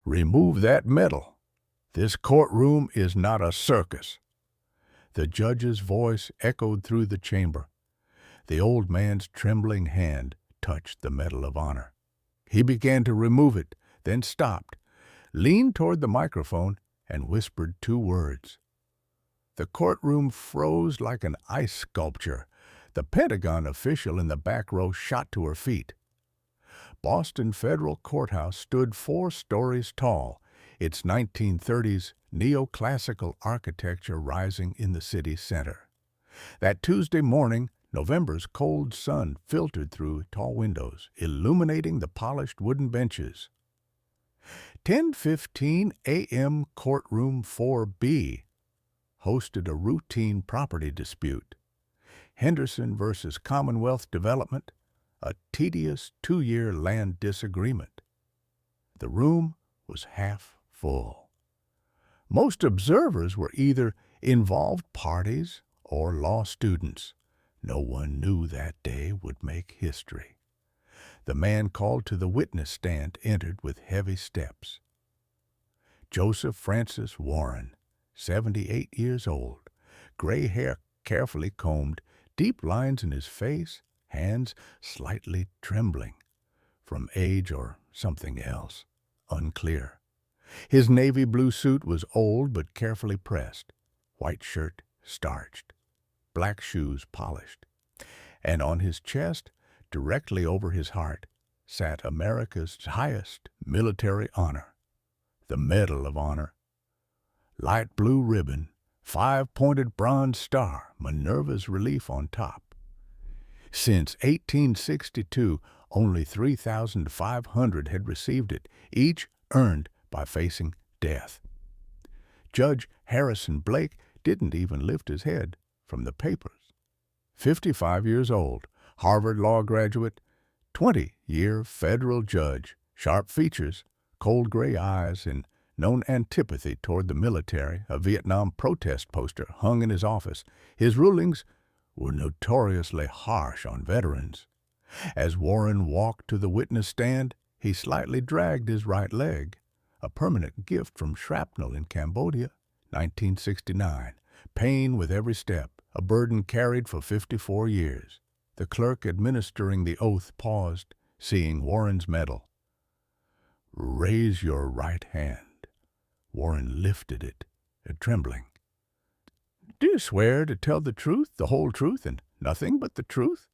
Remove that medal. This courtroom is not a circus." The judge's voice echoed through the chamber. The old man's trembling hand touched the Medal of Honor. He began to remove it, then stopped, leaned toward the microphone, and whispered 2 words. The courtroom froze like an ice sculpture. The Pentagon official in the back row shot to her feet. Boston Federal Courthouse stood 4 stories tall, its 1930s neoclassical architecture rising in the city center. That Tuesday morning, November's cold sun filtered through tall windows, illuminating the polished wooden benches. 10:15 a.m. Courtroom 4B hosted a routine property dispute. Henderson versus Commonwealth Development, a tedious 2-year land disagreement. The room was half full. Most observers were either involved parties or law students. No one knew that day would make history. The man called to the witness stand entered with heavy steps. Joseph Francis Warren, 78 years old, gray hair carefully combed, deep lines in his face, hands slightly trembling. From age or something else, unclear. His navy blue suit was old but carefully pressed, white shirt starched, black shoes polished, and on his chest, directly over his heart, sat America's highest military honor, the Medal of Honor. Light blue ribbon, 5-pointed bronze star, Minerva's relief on top. Since 1862, only 3,500 had received it, each earned by facing death. Judge Harrison Blake didn't even lift his head from the papers. 55 years old, Harvard Law graduate, 20-year federal judge, sharp features, cold gray eyes, and known antipathy toward the military, a Vietnam protest poster hung in his office. His rulings were notoriously harsh on veterans. As Warren walked to the witness stand, he slightly dragged his right leg, a permanent gift from shrapnel in Cambodia, 1969. Pain with every step, a burden carried for 54 years. The clerk administering the oath paused, seeing Warren's medal. "Raise your right hand." Warren lifted it, trembling. "Do you swear to tell the truth, the whole truth, and nothing but the truth?"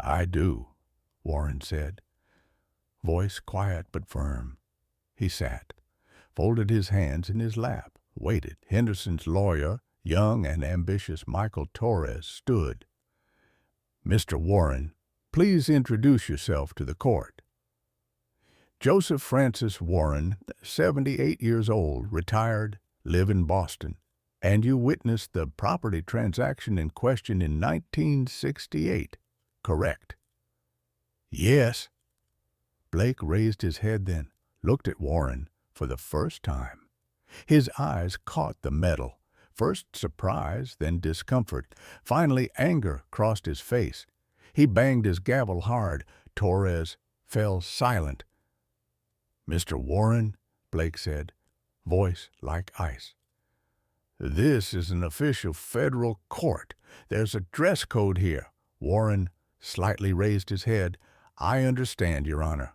"I do," Warren said, voice quiet but firm. He sat, folded his hands in his lap, waited. Henderson's lawyer, young and ambitious Michael Torres, stood. "Mr. Warren, please introduce yourself to the court." Joseph Francis Warren, 78 years old, retired, live in Boston, and you witnessed the property transaction in question in 1968, correct? "Yes." Blake raised his head then, looked at Warren for the first time. His eyes caught the medal. First surprise, then discomfort. Finally, anger crossed his face. He banged his gavel hard. Torres fell silent. "Mr. Warren," Blake said, voice like ice, "this is an official federal court. There's a dress code here." Warren slightly raised his head. "I understand, Your Honor."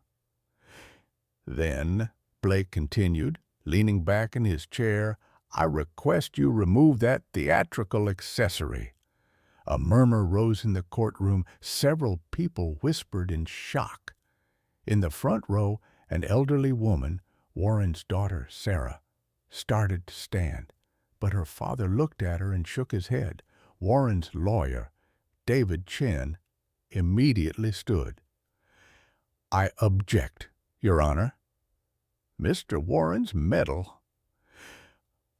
"Then," Blake continued, leaning back in his chair, "I request you remove that theatrical accessory." A murmur rose in the courtroom. Several people whispered in shock. In the front row, an elderly woman, Warren's daughter Sarah, started to stand, but her father looked at her and shook his head. Warren's lawyer, David Chen, immediately stood. "I object, Your Honor." "Mr. Warren's medal."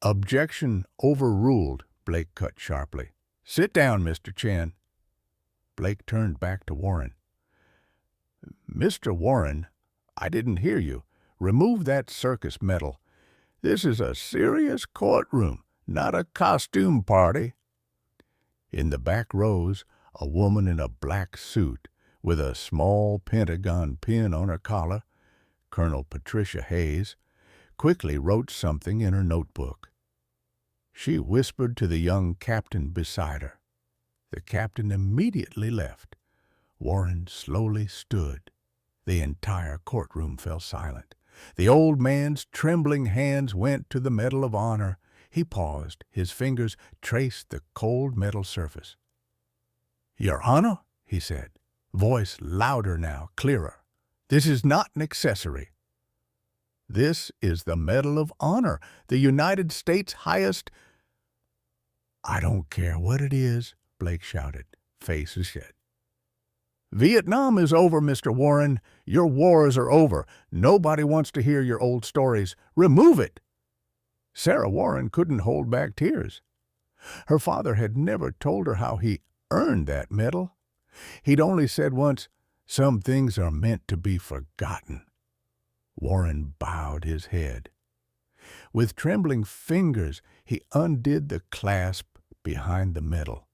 "Objection overruled," Blake cut sharply. "Sit down, Mr. Chen." Blake turned back to Warren. "Mr. Warren, I didn't hear you. Remove that circus medal. This is a serious courtroom, not a costume party." In the back rows, a woman in a black suit, with a small Pentagon pin on her collar, Colonel Patricia Hayes quickly wrote something in her notebook. She whispered to the young captain beside her. The captain immediately left. Warren slowly stood. The entire courtroom fell silent. The old man's trembling hands went to the Medal of Honor. He paused. His fingers traced the cold metal surface. "Your Honor," he said, voice louder now, clearer, "this is not an accessory. This is the Medal of Honor, the United States' highest—" "I don't care what it is," Blake shouted, face set. "Vietnam is over, Mr. Warren. Your wars are over. Nobody wants to hear your old stories. Remove it." Sarah Warren couldn't hold back tears. Her father had never told her how he earned that medal. He'd only said once, "Some things are meant to be forgotten." Warren bowed his head. With trembling fingers, he undid the clasp behind the medal.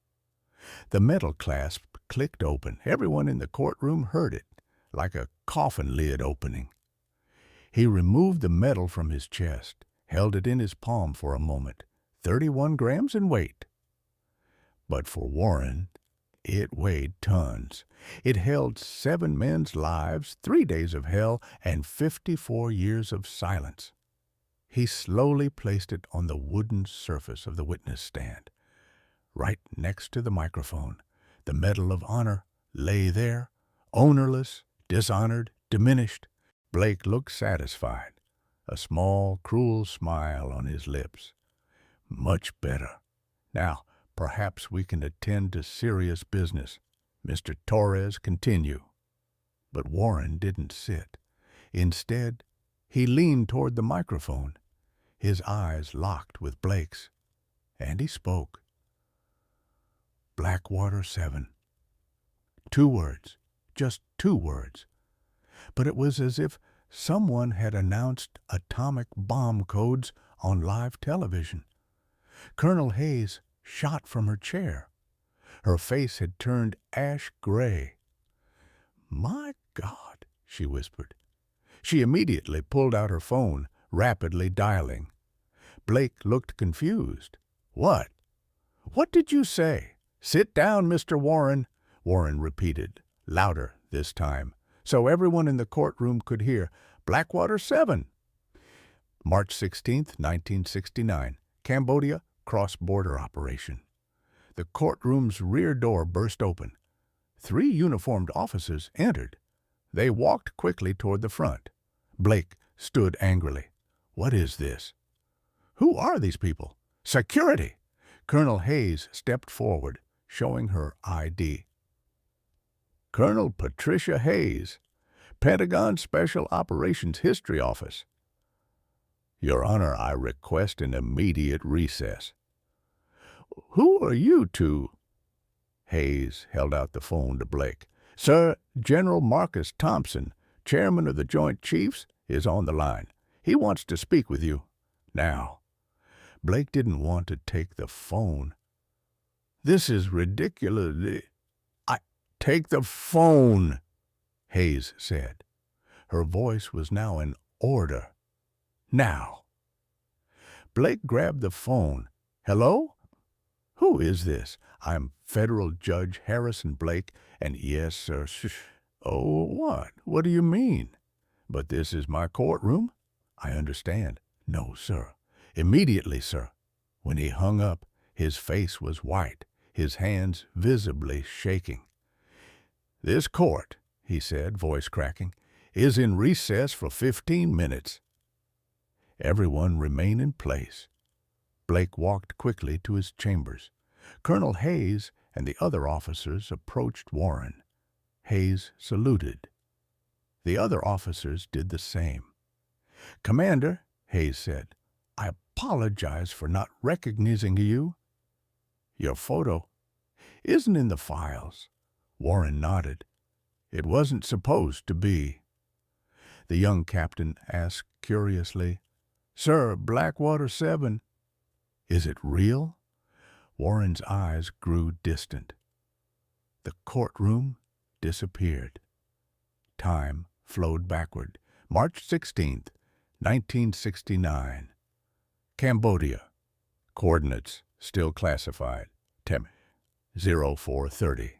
The metal clasp clicked open. Everyone in the courtroom heard it, like a coffin lid opening. He removed the medal from his chest, held it in his palm for a moment, 31 grams in weight. But for Warren, it weighed tons. It held 7 men's lives, 3 days of hell, and 54 years of silence. He slowly placed it on the wooden surface of the witness stand. Right next to the microphone, the Medal of Honor lay there, ownerless, dishonored, diminished. Blake looked satisfied, a small, cruel smile on his lips. "Much better. Now, perhaps we can attend to serious business. Mr. Torres, continue." But Warren didn't sit. Instead, he leaned toward the microphone, his eyes locked with Blake's, and he spoke. "Blackwater 7. 2 words, just 2 words. But it was as if someone had announced atomic bomb codes on live television. Colonel Hayes shot from her chair. Her face had turned ash gray. "My God," she whispered. She immediately pulled out her phone, rapidly dialing. Blake looked confused. "What? What did you say?" "Sit down, Mr. Warren," Warren repeated, louder this time, so everyone in the courtroom could hear. "Blackwater 7. March 16th, 1969, Cambodia, cross-border operation. The courtroom's rear door burst open. 3 uniformed officers entered. They walked quickly toward the front. Blake stood angrily. "What is this? Who are these people? Security!" Colonel Hayes stepped forward, showing her ID. "Colonel Patricia Hayes, Pentagon Special Operations History Office." "Your Honor, I request an immediate recess." "Who are you two?" Hayes held out the phone to Blake. "Sir, General Marcus Thompson, Chairman of the Joint Chiefs, is on the line. He wants to speak with you. Now." Blake didn't want to take the phone. "This is ridiculous. Take the phone," Hayes said. Her voice was now an order. "Now." Blake grabbed the phone. "Hello? Who is this?" "I'm Federal Judge Harrison Blake, and—" "Yes, sir." "Oh, what? What do you mean?" "But this is my courtroom." "I understand." "No, sir." "Immediately, sir." When he hung up, his face was white, his hands visibly shaking. "This court," he said, voice cracking, "is in recess for 15 minutes. Everyone remain in place." Blake walked quickly to his chambers. Colonel Hayes and the other officers approached Warren. Hayes saluted. The other officers did the same. "Commander," Hayes said, "I apologize for not recognizing you. Your photo isn't in the files." Warren nodded. "It wasn't supposed to be." The young captain asked curiously, "Sir, Blackwater 7, is it real?" Warren's eyes grew distant. The courtroom disappeared. Time flowed backward. March 16th, 1969. Cambodia. Coordinates still classified. Tem 0430.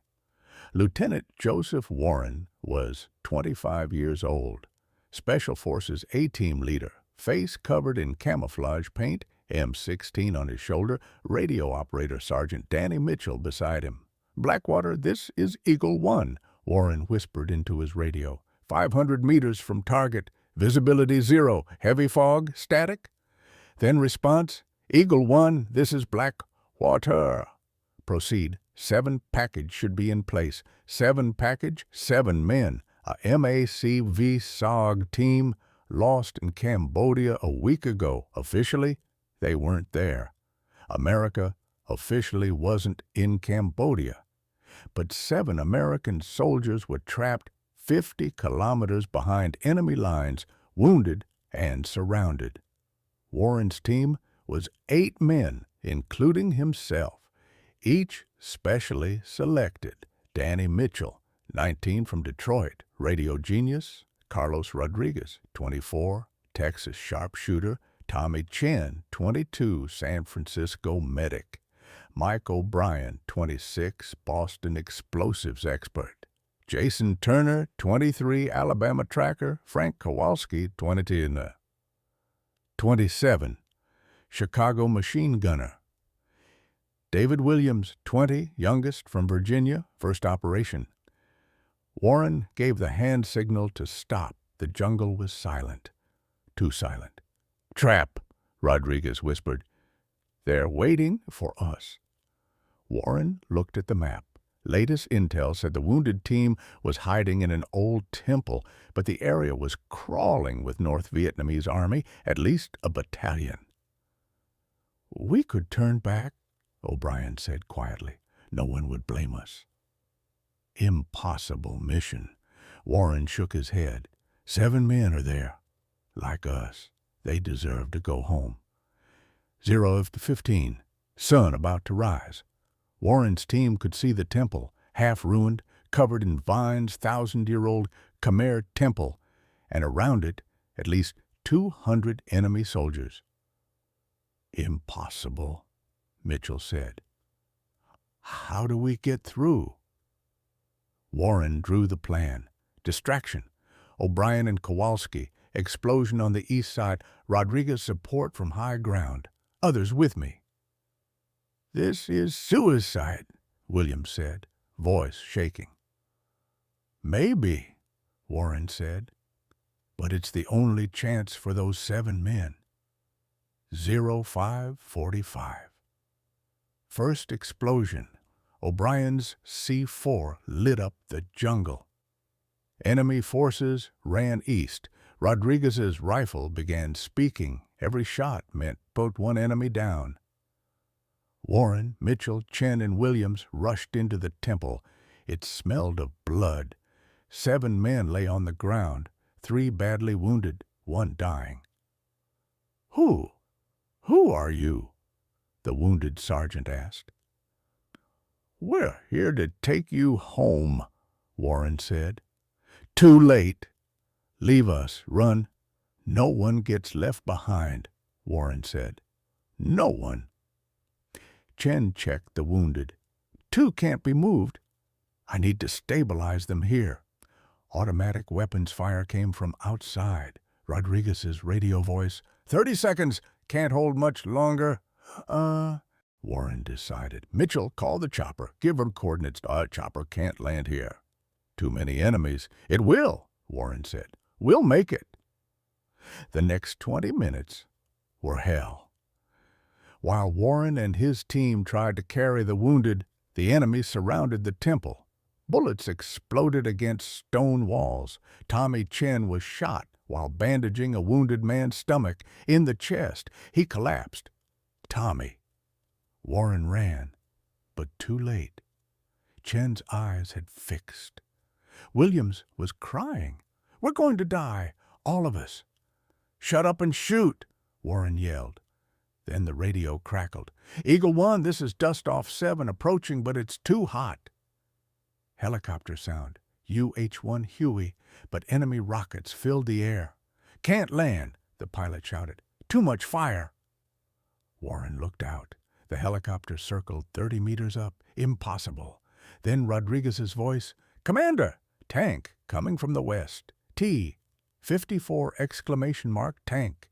Lieutenant Joseph Warren was 25 years old. Special Forces A-Team leader, face covered in camouflage paint, M16 on his shoulder, radio operator Sergeant Danny Mitchell beside him. "Blackwater, this is Eagle 1, Warren whispered into his radio. 500 meters from target. Visibility 0. Heavy fog. Static." Then response, "Eagle 1, this is Blackwater. Proceed. 7 package should be in place. 7 package, 7 men. A MACV SOG team lost in Cambodia a week ago. Officially, they weren't there. America officially wasn't in Cambodia. But 7 American soldiers were trapped 50 kilometers behind enemy lines, wounded and surrounded. Warren's team was 8 men, including himself, each specially selected. Danny Mitchell, 19 from Detroit, radio genius. Carlos Rodriguez, 24, Texas sharpshooter. Tommy Chen, 22, San Francisco medic. Mike O'Brien, 26, Boston explosives expert. Jason Turner, 23, Alabama tracker. Frank Kowalski, 27, Chicago machine gunner. David Williams, 20, youngest from Virginia, first operation. Warren gave the hand signal to stop. The jungle was silent. Too silent. "Trap," Rodriguez whispered. "They're waiting for us." Warren looked at the map. Latest intel said the wounded team was hiding in an old temple, but the area was crawling with North Vietnamese army, at least a battalion. "We could turn back," O'Brien said quietly. "No one would blame us." "Impossible mission." Warren shook his head. 7 men are there. Like us. They deserve to go home. 0:15. Sun about to rise. Warren's team could see the temple, half ruined, covered in vines, 1,000-year-old Khmer temple, and around it at least 200 enemy soldiers. "Impossible," Mitchell said. "How do we get through?" Warren drew the plan. Distraction. O'Brien and Kowalski. Explosion on the east side. Rodriguez support from high ground. Others with me. "This is suicide," Williams said, voice shaking. "Maybe," Warren said, "but it's the only chance for those 7 men." 0545. First explosion. O'Brien's C4 lit up the jungle. Enemy forces ran east. Rodriguez's rifle began speaking. Every shot meant put one enemy down. Warren, Mitchell, Chen, and Williams rushed into the temple. It smelled of blood. 7 men lay on the ground, 3 badly wounded, 1 dying. Who are you?" the wounded sergeant asked. "We're here to take you home," Warren said. "Too late. Leave us, run. No one gets left behind," Warren said. "No one." Chen checked the wounded. 2 can't be moved. I need to stabilize them here. Automatic weapons fire came from outside. Rodriguez's radio voice. 30 seconds. Can't hold much longer. Warren decided. "Mitchell, call the chopper. Give her coordinates. Chopper can't land here. Too many enemies." "It will," Warren said. "We'll make it." The next 20 minutes were hell. While Warren and his team tried to carry the wounded, the enemy surrounded the temple. Bullets exploded against stone walls. Tommy Chen was shot while bandaging a wounded man's stomach in the chest. He collapsed. Tommy. Warren ran, but too late. Chen's eyes had fixed. Williams was crying. "We're going to die, all of us." "Shut up and shoot," Warren yelled. Then the radio crackled. "Eagle 1, this is Dust Off 7 approaching, but it's too hot." Helicopter sound. UH-1 Huey, but enemy rockets filled the air. "Can't land," the pilot shouted. "Too much fire." Warren looked out. The helicopter circled 30 meters up. Impossible. Then Rodriguez's voice, "Commander! Tank coming from the west. T. 54 exclamation mark tank."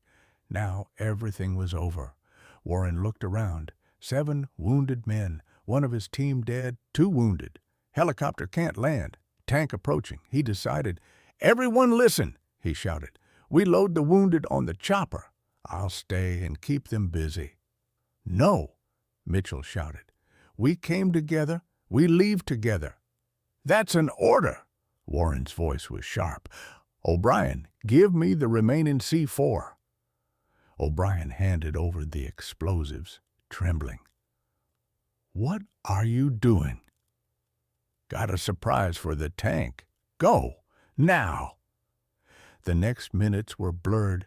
Now everything was over. Warren looked around. 7 wounded men, one of his team dead, 2 wounded. Helicopter can't land. Tank approaching. He decided. "Everyone listen," he shouted. "We load the wounded on the chopper. I'll stay and keep them busy." "No," Mitchell shouted. "We came together. We leave together." "That's an order." Warren's voice was sharp. "O'Brien, give me the remaining C4. O'Brien handed over the explosives, trembling. "What are you doing?" "Got a surprise for the tank. Go, now." The next minutes were blurred.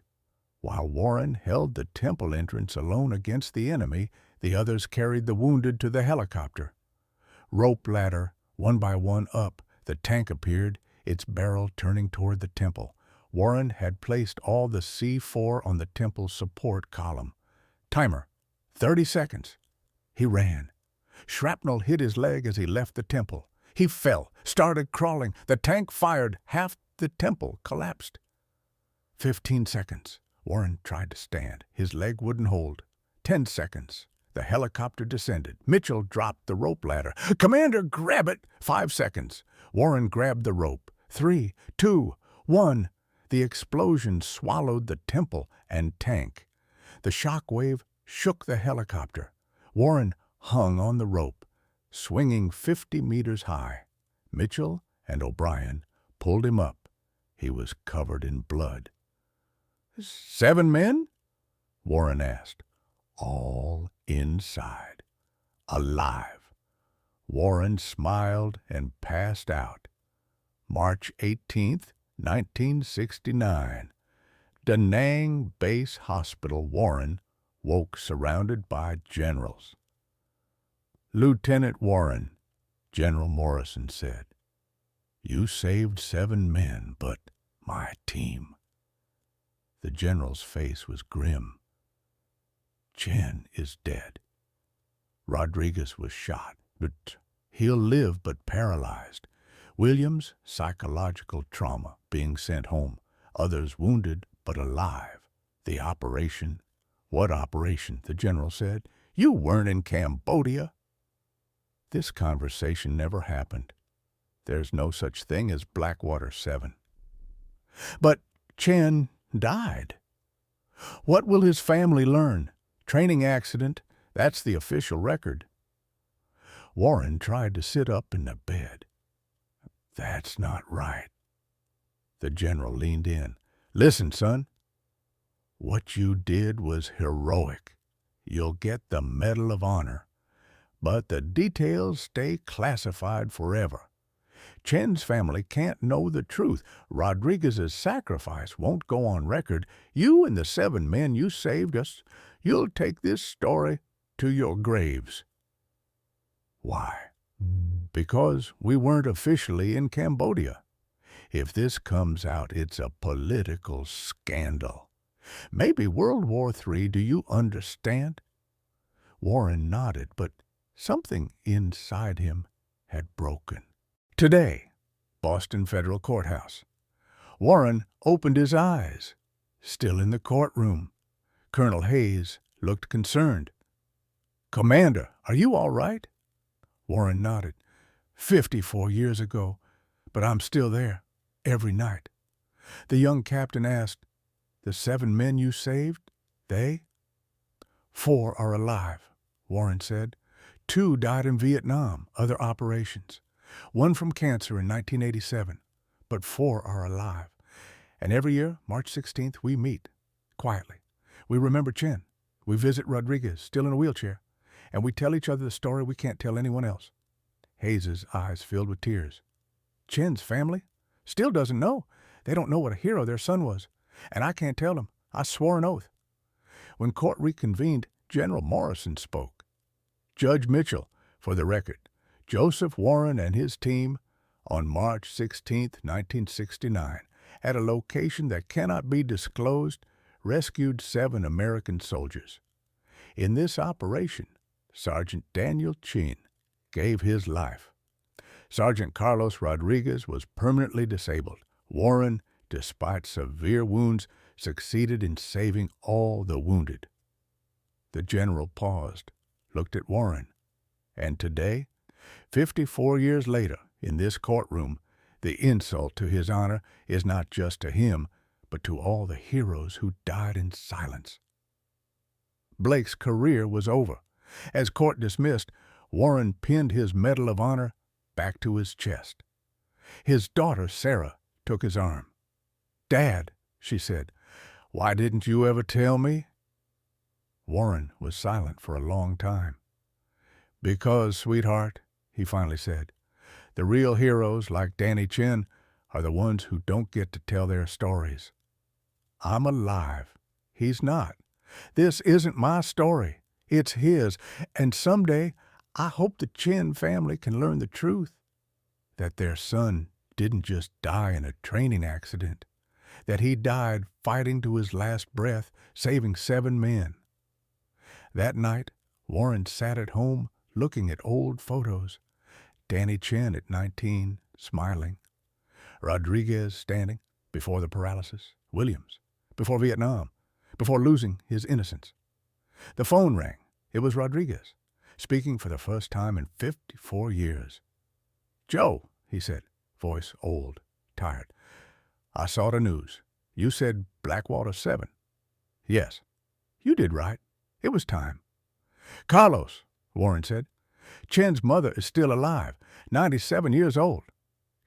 While Warren held the temple entrance alone against the enemy, the others carried the wounded to the helicopter. Rope ladder, one by one up, the tank appeared, its barrel turning toward the temple. Warren had placed all the C4 on the temple's support column. Timer, 30 seconds. He ran. Shrapnel hit his leg as he left the temple. He fell, started crawling. The tank fired. Half the temple collapsed. 15 seconds. Warren tried to stand. His leg wouldn't hold. 10 seconds. The helicopter descended. Mitchell dropped the rope ladder. "Commander, grab it!" 5 seconds. Warren grabbed the rope. 3, 2, 1. The explosion swallowed the temple and tank. The shock wave shook the helicopter. Warren hung on the rope, swinging 50 meters high. Mitchell and O'Brien pulled him up. He was covered in blood. "7 men?" Warren asked. "All inside. Alive." Warren smiled and passed out. March 18th, 1969. Da Nang Base Hospital. Warren woke surrounded by generals. "Lieutenant Warren," General Morrison said, "you saved 7 men, but my team." The general's face was grim. "Chen is dead. Rodriguez was shot, but he'll live but paralyzed. Williams, psychological trauma, being sent home. Others wounded but alive. The operation." "What operation?" the general said. "You weren't in Cambodia." This conversation never happened. There's no such thing as Blackwater 7. "But Chen died. What will his family learn? Training accident, that's the official record." Warren tried to sit up in the bed. "That's not right." The general leaned in. "Listen, son. What you did was heroic. You'll get the Medal of Honor. But the details stay classified forever. Chen's family can't know the truth. Rodriguez's sacrifice won't go on record. You and the 7 men you saved us, you'll take this story to your graves." "Why?" "Because we weren't officially in Cambodia. If this comes out, it's a political scandal. Maybe World War III, do you understand?" Warren nodded, but something inside him had broken. Today, Boston Federal Courthouse. Warren opened his eyes. Still in the courtroom. Colonel Hayes looked concerned. "Commander, are you all right?" Warren nodded. 54 years ago, but I'm still there, every night." The young captain asked, "The 7 men you saved, they?" "4 are alive," Warren said. 2 died in Vietnam, other operations. 1 from cancer in 1987, but 4 are alive. And every year, March 16th, we meet, quietly. We remember Chen. We visit Rodriguez, still in a wheelchair, and we tell each other the story we can't tell anyone else." Hayes's eyes filled with tears. "Chen's family still doesn't know. They don't know what a hero their son was. And I can't tell them. I swore an oath." When court reconvened, General Morrison spoke. "Judge Mitchell, for the record, Joseph Warren and his team On March 16, 1969, at a location that cannot be disclosed, rescued 7 American soldiers. In this operation, Sergeant Daniel Chin gave his life. Sergeant Carlos Rodriguez was permanently disabled. Warren, despite severe wounds, succeeded in saving all the wounded. The general paused, looked at Warren, and today, 54 years later, in this courtroom, the insult to his honor is not just to him, but to all the heroes who died in silence. Blake's career was over. As court dismissed, Warren pinned his Medal of Honor back to his chest. His daughter, Sarah, took his arm. "Dad," she said, "why didn't you ever tell me?" Warren was silent for a long time. "Because, sweetheart," he finally said, "the real heroes, like Danny Chin, are the ones who don't get to tell their stories. I'm alive. He's not. This isn't my story. It's his. And someday, I hope the Chin family can learn the truth, that their son didn't just die in a training accident, that he died fighting to his last breath, saving 7 men. That night, Warren sat at home looking at old photos. Danny Chin at 19, smiling. Rodriguez standing before the paralysis. Williams before Vietnam, before losing his innocence. The phone rang. It was Rodriguez, speaking for the first time in 54 years. "Joe," he said, voice old, tired. "I saw the news. You said Blackwater 7. "Yes." "You did right. It was time." "Carlos," Warren said, "Chin's mother is still alive, 97 years old.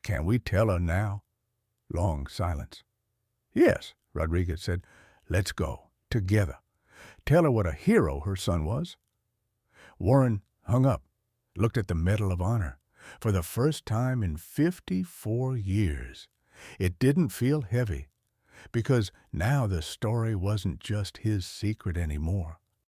Can we tell her now?" Long silence. "Yes," Rodriguez said. "Let's go, together. Tell her what a hero her son was." Warren hung up, looked at the Medal of Honor. For the first time in 54 years, it didn't feel heavy, because now the story wasn't just his secret anymore.